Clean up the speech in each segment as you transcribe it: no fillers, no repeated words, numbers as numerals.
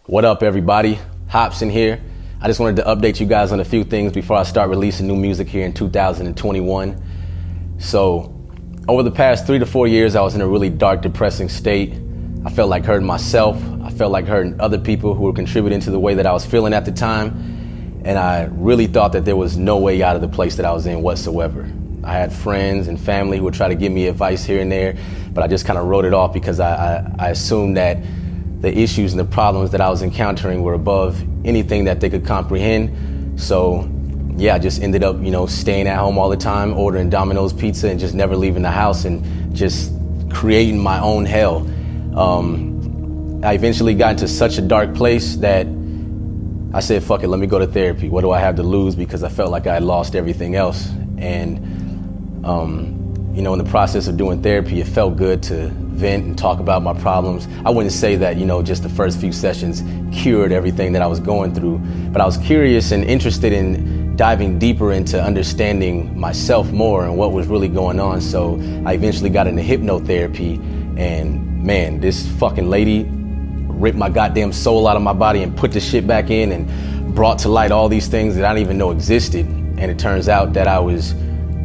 What up, everybody? Hopsin here. I just wanted to update you guys on a few things before I start releasing new music here in 2021. So, over the past 3 to 4 years, I was in a really dark, depressing state. I felt like hurting myself. I felt like hurting other people who were contributing to the way that I was feeling at the time. And I really thought that there was no way out of the place that I was in whatsoever. I had friends and family who would try to give me advice here and there, but I just kind of wrote it off because I assumed that the issues and the problems that I was encountering were above anything that they could comprehend. So yeah, I just ended up, staying at home all the time, ordering Domino's pizza and just never leaving the house and just creating my own hell. I eventually got into such a dark place that I said, fuck it, let me go to therapy. What do I have to lose? Because I felt like I had lost everything else. And, in the process of doing therapy, it felt good to vent and talk about my problems. I wouldn't say that, just the first few sessions cured everything that I was going through, but I was curious and interested in diving deeper into understanding myself more and what was really going on. So I eventually got into hypnotherapy, and man, this fucking lady ripped my goddamn soul out of my body and put the shit back in and brought to light all these things that I didn't even know existed. And it turns out that I was,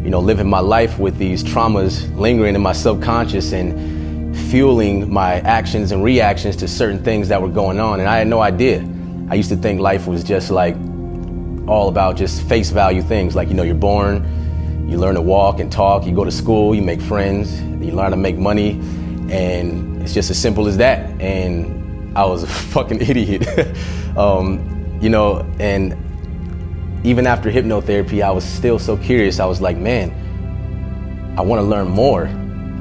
living my life with these traumas lingering in my subconscious and fueling my actions and reactions to certain things that were going on. And I had no idea. I used to think life was just like all about just face value things. Like, you're born, you learn to walk and talk, you go to school, you make friends, you learn to make money, and it's just as simple as that. And I was a fucking idiot. And even after hypnotherapy, I was still so curious. I was like, man, I want to learn more.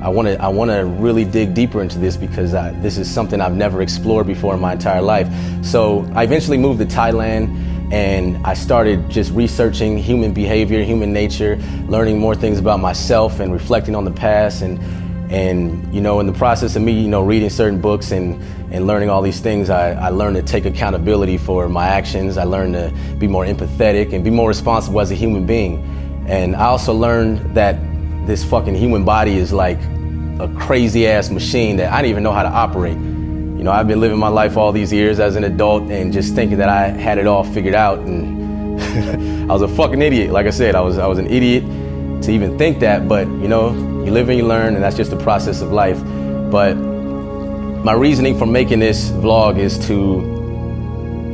I want to really dig deeper into this because this is something I've never explored before in my entire life. So I eventually moved to Thailand, and I started just researching human behavior, human nature, learning more things about myself and reflecting on the past. And in the process of me, reading certain books and learning all these things, I learned to take accountability for my actions. I learned to be more empathetic and be more responsible as a human being. And I also learned that this fucking human body is like a crazy ass machine that I didn't even know how to operate. I've been living my life all these years as an adult and just thinking that I had it all figured out, and I was a fucking idiot. Like I said, I was an idiot to even think that, but you live and you learn, and that's just the process of life. But my reasoning for making this vlog is to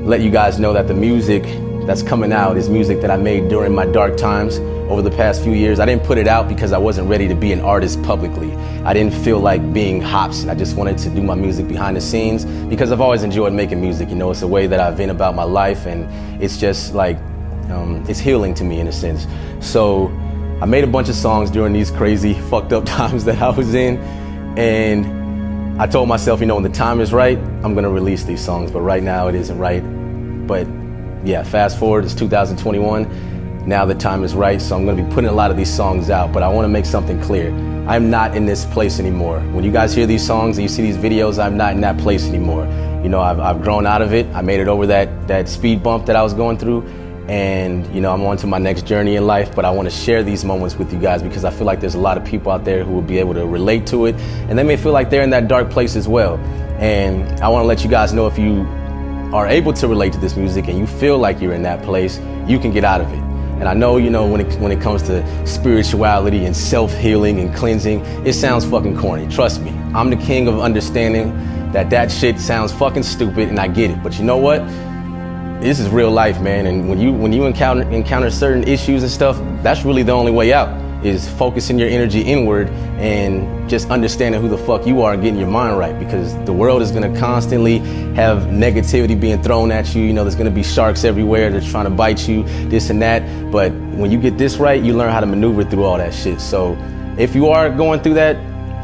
let you guys know that the music that's coming out is music that I made during my dark times over the past few years. I didn't put it out because I wasn't ready to be an artist publicly. I didn't feel like being Hopsin. I just wanted to do my music behind the scenes because I've always enjoyed making music. It's a way that I vent about my life, and it's just like, it's healing to me in a sense. So I made a bunch of songs during these crazy, fucked up times that I was in, and I told myself, when the time is right, I'm gonna release these songs, but right now it isn't right. But yeah, fast forward, it's 2021, now the time is right, so I'm gonna be putting a lot of these songs out, but I wanna make something clear. I'm not in this place anymore. When you guys hear these songs and you see these videos, I'm not in that place anymore. I've grown out of it. I made it over that speed bump that I was going through. And I'm on to my next journey in life, but I want to share these moments with you guys because I feel like there's a lot of people out there who will be able to relate to it, and they may feel like they're in that dark place as well. And I want to let you guys know, if you are able to relate to this music and you feel like you're in that place, you can get out of it. And I know, when it comes to spirituality and self-healing and cleansing, it sounds fucking corny. Trust me, I'm the king of understanding that shit sounds fucking stupid, and I get it. But you know what? This is real life, man, and when you encounter certain issues and stuff, that's really the only way out, is focusing your energy inward and just understanding who the fuck you are and getting your mind right, because the world is gonna constantly have negativity being thrown at you. There's gonna be sharks everywhere that's trying to bite you, this and that, but when you get this right, you learn how to maneuver through all that shit. So if you are going through that,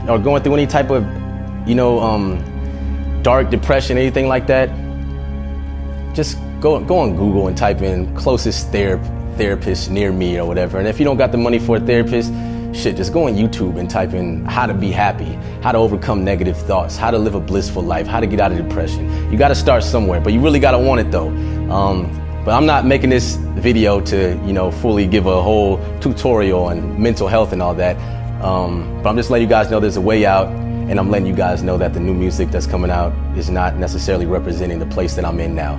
or going through any type of, dark depression, anything like that, just go on Google and type in closest therapist near me or whatever. And if you don't got the money for a therapist, shit, just go on YouTube and type in how to be happy, how to overcome negative thoughts, how to live a blissful life, how to get out of depression. You got to start somewhere, but you really got to want it though. But I'm not making this video to, fully give a whole tutorial on mental health and all that. But I'm just letting you guys know there's a way out. and I'm letting you guys know that the new music that's coming out is not necessarily representing the place that I'm in now.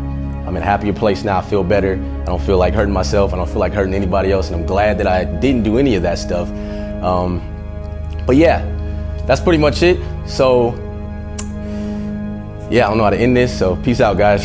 I'm in a happier place now. I feel better. I don't feel like hurting myself. I don't feel like hurting anybody else, and I'm glad that I didn't do any of that stuff. But yeah, that's pretty much it. So yeah, I don't know how to end this, so peace out, guys.